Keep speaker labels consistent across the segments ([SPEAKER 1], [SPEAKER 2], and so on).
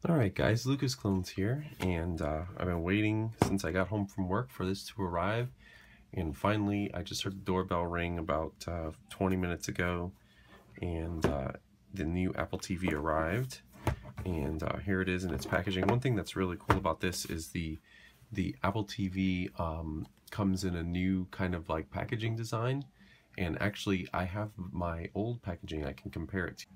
[SPEAKER 1] Alright guys, Lucas Clones here, and I've been waiting since I got home from work for this to arrive, and finally I just heard the doorbell ring about 20 minutes ago, and the new Apple TV arrived, and here it is in its packaging. One thing that's really cool about this is the Apple TV comes in a new kind of like packaging design, and actually I have my old packaging I can compare it to.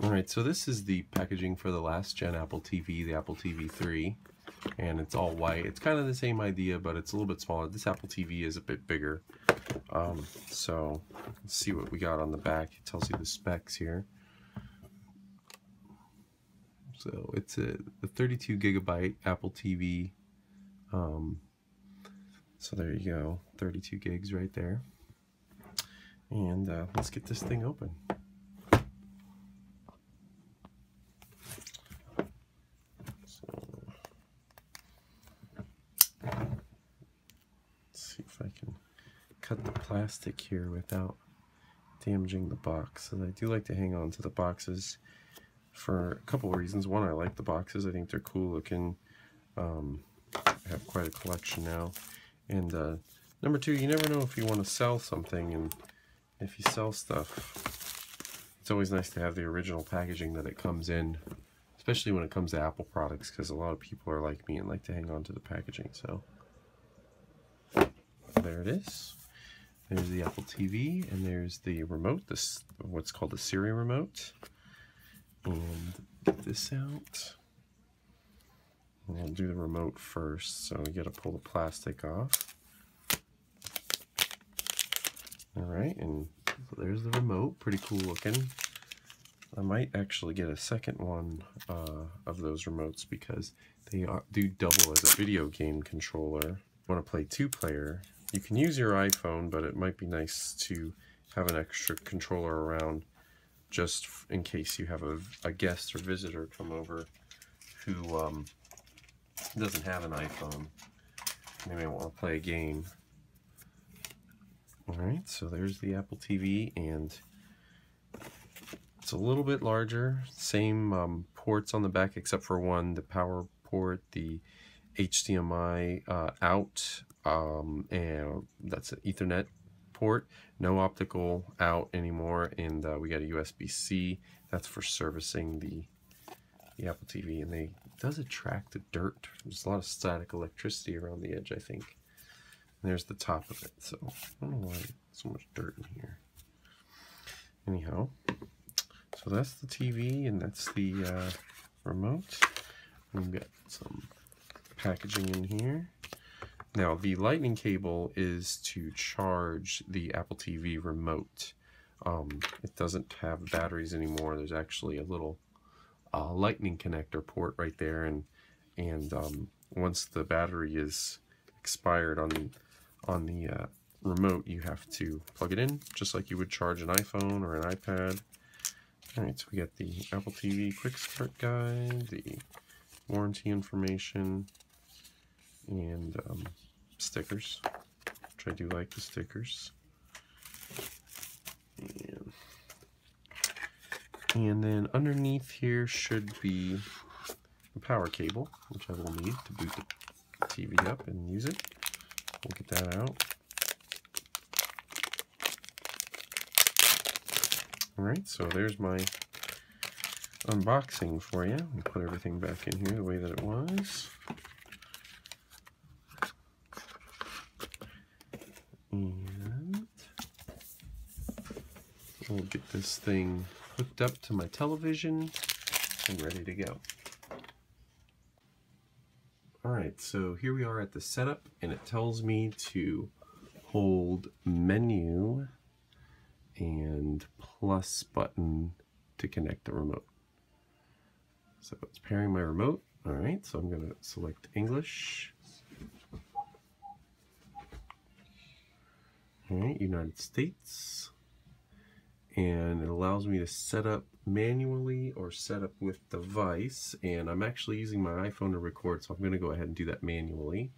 [SPEAKER 1] Alright, so this is the packaging for the last gen Apple TV, the Apple TV 3, and it's all white. It's kind of the same idea, but it's a little bit smaller. This Apple TV is a bit bigger. So let's see what we got on the back. It tells you the specs here. So it's a 32 gigabyte Apple TV. So there you go, 32 gigs right there. And let's get this thing open. See if I can cut the plastic here without damaging the box. And I do like to hang on to the boxes for a couple of reasons. One, I like the boxes. I think they're cool looking. I have quite a collection now. And number two, you never know if you want to sell something, and if you sell stuff, it's always nice to have the original packaging that it comes in, especially when it comes to Apple products, because a lot of people are like me and like to hang on to the packaging. So there it is. There's the Apple TV, and there's the remote, this what's called the Siri remote. And get this out. And I'll do the remote first, so you got to pull the plastic off. Alright, and so there's the remote, pretty cool looking. I might actually get a second one of those remotes because they do double as a video game controller. Want to play two-player? You can use your iPhone, but it might be nice to have an extra controller around just in case you have a guest or visitor come over who doesn't have an iPhone. They may want to play a game. Alright, so there's the Apple TV, and it's a little bit larger. Same ports on the back except for one, the power port, the HDMI out, and that's an Ethernet port. No optical out anymore, and we got a USB-C. That's for servicing the Apple TV, and it does attract the dirt. There's a lot of static electricity around the edge, I think. And there's the top of it, so I don't know why so much dirt in here. Anyhow, so that's the TV, and that's the remote. We've got some packaging in here. Now, the lightning cable is to charge the Apple TV remote. It doesn't have batteries anymore. There's actually a little lightning connector port right there, and once the battery is expired on the remote, you have to plug it in just like you would charge an iPhone or an iPad. Alright, so we got the Apple TV quick start guide, the warranty information, and stickers, which I do like the stickers. And then underneath here should be the power cable, which I will need to boot the TV up and use it. We'll get that out. Alright, so there's my unboxing for you. I'll put everything back in here the way that it was. And we'll get this thing hooked up to my television and ready to go. Alright, so here we are at the setup, and it tells me to hold menu and plus button to connect the remote. So it's pairing my remote. Alright, so I'm going to select English. Alright, United States. And it allows me to set up manually or set up with device, and I'm actually using my iPhone to record, so I'm going to go ahead and do that manually.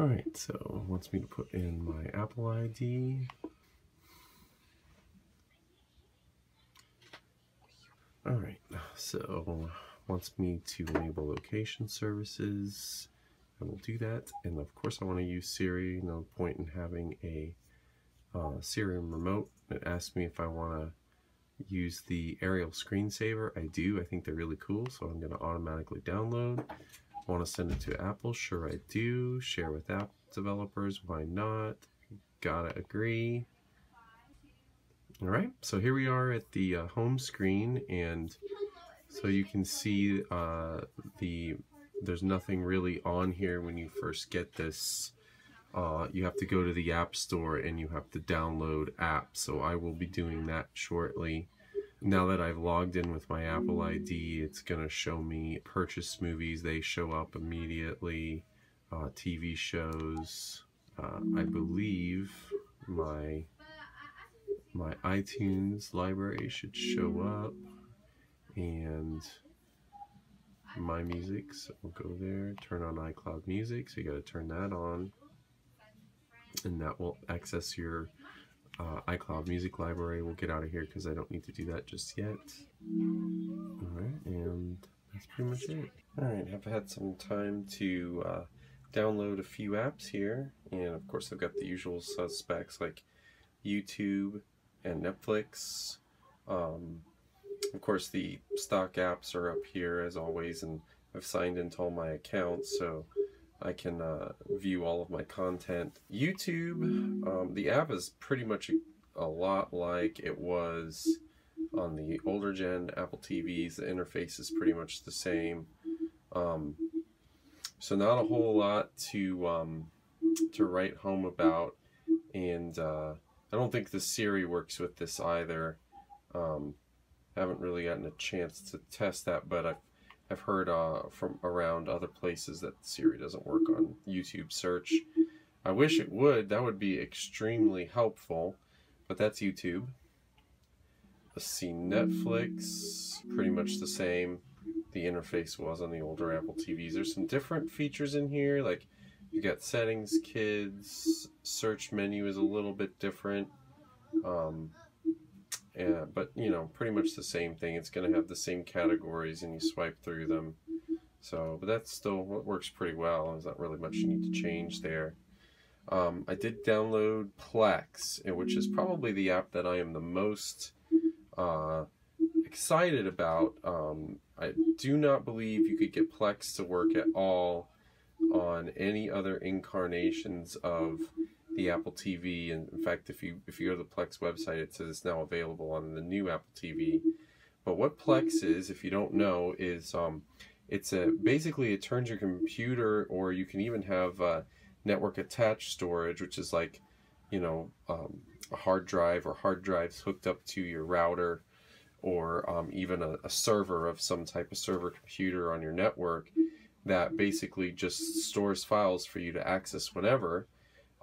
[SPEAKER 1] Alright, so it wants me to put in my Apple ID, Alright, so wants me to enable location services. I will do that, and of course I want to use Siri. No point in having a Siri remote. It asks me if I want to use the aerial screensaver. I do. I think they're really cool, so I'm going to automatically download. I want to send it to Apple. Sure, I do. Share with app developers. Why not? Gotta agree. Alright, so here we are at the home screen, and so you can see there's nothing really on here when you first get this. You have to go to the App Store and you have to download apps, so I will be doing that shortly. Now that I've logged in with my Apple ID, it's going to show me purchase movies. They show up immediately. TV shows. I believe my iTunes library should show up, and my music, so we'll go there, turn on iCloud Music, so you got to turn that on, and that will access your iCloud Music library. We'll get out of here because I don't need to do that just yet. Alright, and that's pretty much it. Alright, I've had some time to download a few apps here, and of course I've got the usual suspects like YouTube and Netflix. Of course the stock apps are up here as always, and I've signed into all my accounts so I can view all of my content. YouTube, the app is pretty much a lot like it was on the older gen Apple TVs. The interface is pretty much the same. So not a whole lot to write home about, and I don't think the Siri works with this either. Haven't really gotten a chance to test that, but I've heard from around other places that Siri doesn't work on YouTube search. I wish it would. That would be extremely helpful, but that's YouTube. Let's see, Netflix, pretty much the same. The interface was on the older Apple TVs. There's some different features in here, like you got settings, kids, search menu is a little bit different. But you know, pretty much the same thing. It's going to have the same categories and you swipe through them. So, but that still works pretty well. There's not really much you need to change there. I did download Plex, which is probably the app that I am the most excited about. I do not believe you could get Plex to work at all on any other incarnations of the Apple TV, and in fact, if you go to the Plex website, it says it's now available on the new Apple TV. But what Plex is, if you don't know, is it's basically it turns your computer, or you can even have network attached storage, which is like, you know, a hard drive or hard drives hooked up to your router, or even a server of some type of server computer on your network that basically just stores files for you to access whenever.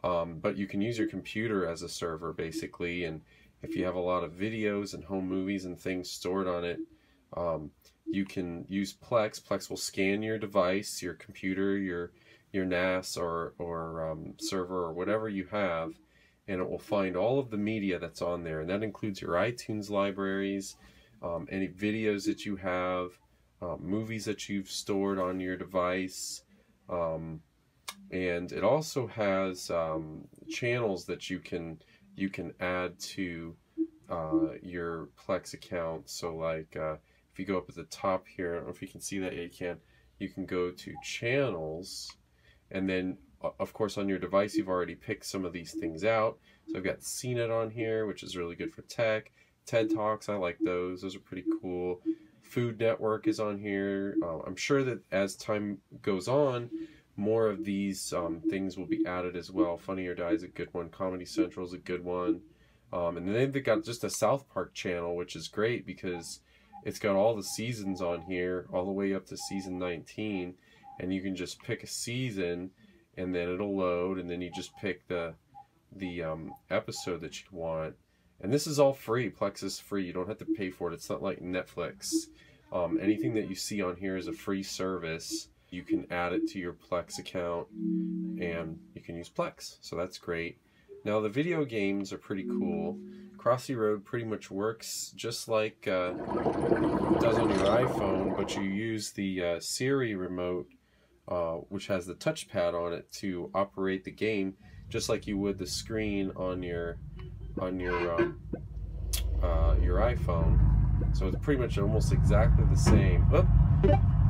[SPEAKER 1] But you can use your computer as a server basically, and if you have a lot of videos and home movies and things stored on it, you can use Plex. Plex will scan your device, your computer, your NAS or server or whatever you have, and it will find all of the media that's on there, and that includes your iTunes libraries, any videos that you have, movies that you've stored on your device, and it also has channels that you can add to your Plex account. So like if you go up at the top here, I don't know if you can see that, yeah, you can go to channels, and then of course on your device you've already picked some of these things out. So I've got CNET on here, which is really good for tech. TED Talks, I like those are pretty cool. Food Network is on here. I'm sure that as time goes on, more of these things will be added as well. Funny or Die is a good one. Comedy Central is a good one. And then they've got just a South Park channel, which is great because it's got all the seasons on here, all the way up to season 19. And you can just pick a season, and then it'll load, and then you just pick the episode that you want. And this is all free. Plex is free. You don't have to pay for it. It's not like Netflix. Anything that you see on here is a free service. You can add it to your Plex account, and you can use Plex. So that's great. Now the video games are pretty cool. Of Crossy Road pretty much works just like it does on your iPhone, but you use the Siri remote, which has the touchpad on it, to operate the game, just like you would the screen on your iPhone. So it's pretty much almost exactly the same.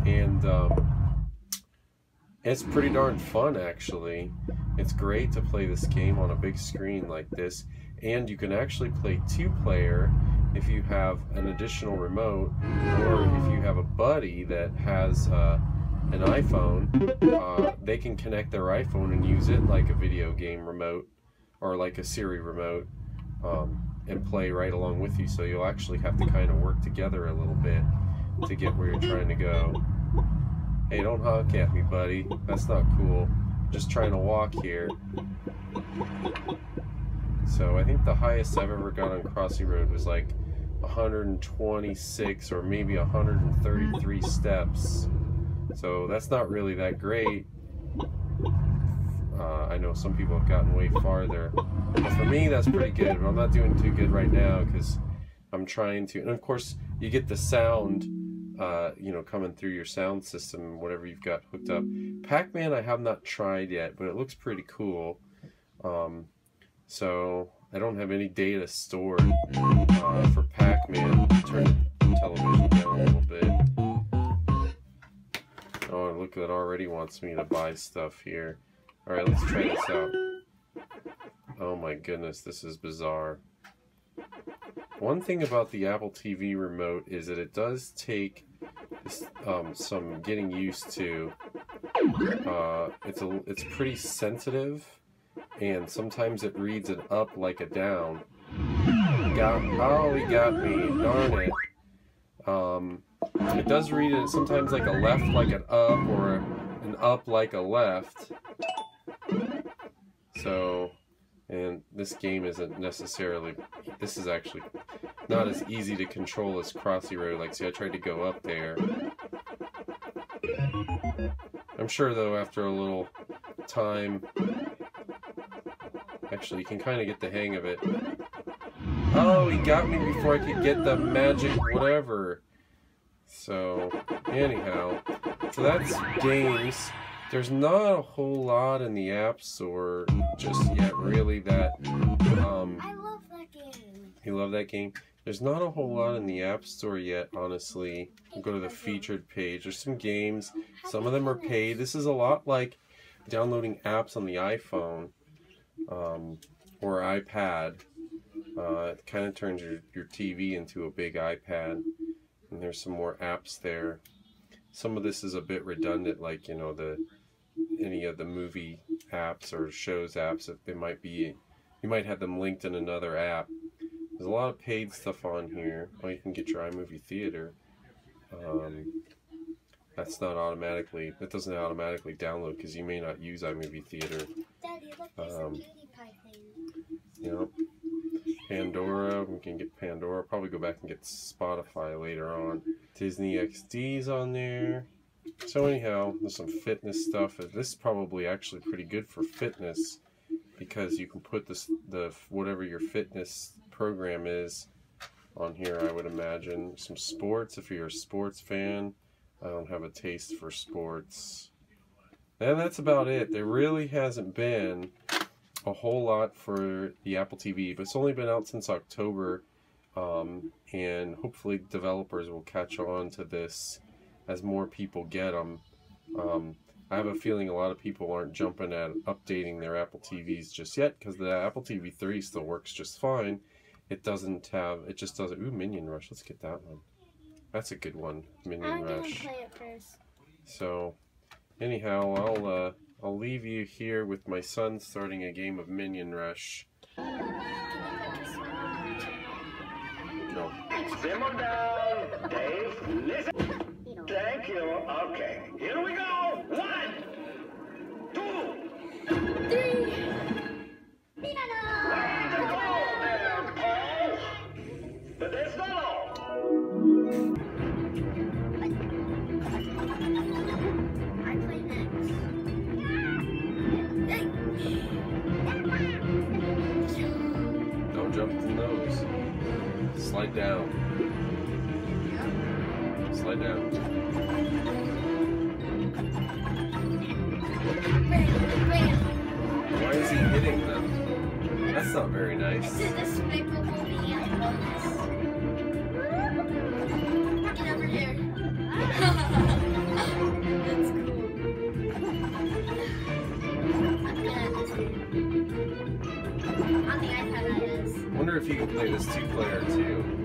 [SPEAKER 1] And it's pretty darn fun, actually. It's great to play this game on a big screen like this, and you can actually play 2-player if you have an additional remote, or if you have a buddy that has an iPhone. They can connect their iPhone and use it like a video game remote or like a Siri remote, and play right along with you. So you'll actually have to kind of work together a little bit to get where you're trying to go. Hey, don't honk at me, buddy. That's not cool. Just trying to walk here. So I think the highest I've ever got on Crossy Road was like 126 or maybe 133 steps. So that's not really that great. I know some people have gotten way farther. But for me, that's pretty good. But I'm not doing too good right now because I'm trying to. And of course, you get the sound, you know, coming through your sound system, whatever you've got hooked up. Pac-Man I have not tried yet, but it looks pretty cool. So I don't have any data stored for Pac-Man. Turn the television down a little bit. Oh, look, that already wants me to buy stuff here. Alright, let's try this out. Oh my goodness, this is bizarre. One thing about the Apple TV remote is that it does take some getting used to. It's pretty sensitive, and sometimes it reads an up like a down. Oh, he got me, darn it. It does read it sometimes like a left like an up, or an up like a left. So, and this game isn't necessarily, this is actually not as easy to control as Crossy Road. Like, see, I tried to go up there. I'm sure, though, after a little time, actually, you can kind of get the hang of it. Oh, he got me before I could get the magic whatever. So, anyhow, so that's games. There's not a whole lot in the App Store just yet, really, that,
[SPEAKER 2] I love that game.
[SPEAKER 1] You love that game? There's not a whole lot in the App Store yet, honestly. We'll go to the featured page. There's some games. Some of them are paid. This is a lot like downloading apps on the iPhone, or iPad. It kind of turns your TV into a big iPad. And there's some more apps there. Some of this is a bit redundant, like, you know, any of the movie apps or shows apps. If they might be, you might have them linked in another app. There's a lot of paid stuff on here. Oh, you can get your iMovie Theater. That's not automatically. That doesn't automatically download because you may not use iMovie Theater.
[SPEAKER 2] Daddy, look, there's a PewDiePie thing.
[SPEAKER 1] You know, Pandora. We can get Pandora. Probably go back and get Spotify later on. Disney XD's on there. So anyhow, there's some fitness stuff. This is probably actually pretty good for fitness because you can put whatever your fitness program is on here, I would imagine. Some sports if you're a sports fan. I don't have a taste for sports. And that's about it. There really hasn't been a whole lot for the Apple TV, but it's only been out since October, and hopefully developers will catch on to this as more people get them. I have a feeling a lot of people aren't jumping at updating their Apple TVs just yet because the Apple TV 3 still works just fine. It just doesn't. Ooh, Minion Rush. Let's get that one. That's a good one, Minion Rush.
[SPEAKER 2] I'm gonna play it first.
[SPEAKER 1] So, anyhow, I'll leave you here with my son starting a game of Minion Rush. No.
[SPEAKER 3] Simmer down, Dave. Listen. Thank you. Okay, here we go. 1, 2,
[SPEAKER 2] 3.
[SPEAKER 3] Way to go there, Paul. But that's not all.
[SPEAKER 2] I play next.
[SPEAKER 1] Don't jump in those. Slide down. Slide down. Why is he hitting them? That's not very nice.
[SPEAKER 2] This is despicable and bonus. Get over here. That's cool. I'm good at this game. On the iPad, that is.
[SPEAKER 1] I wonder if you can play this 2-player too.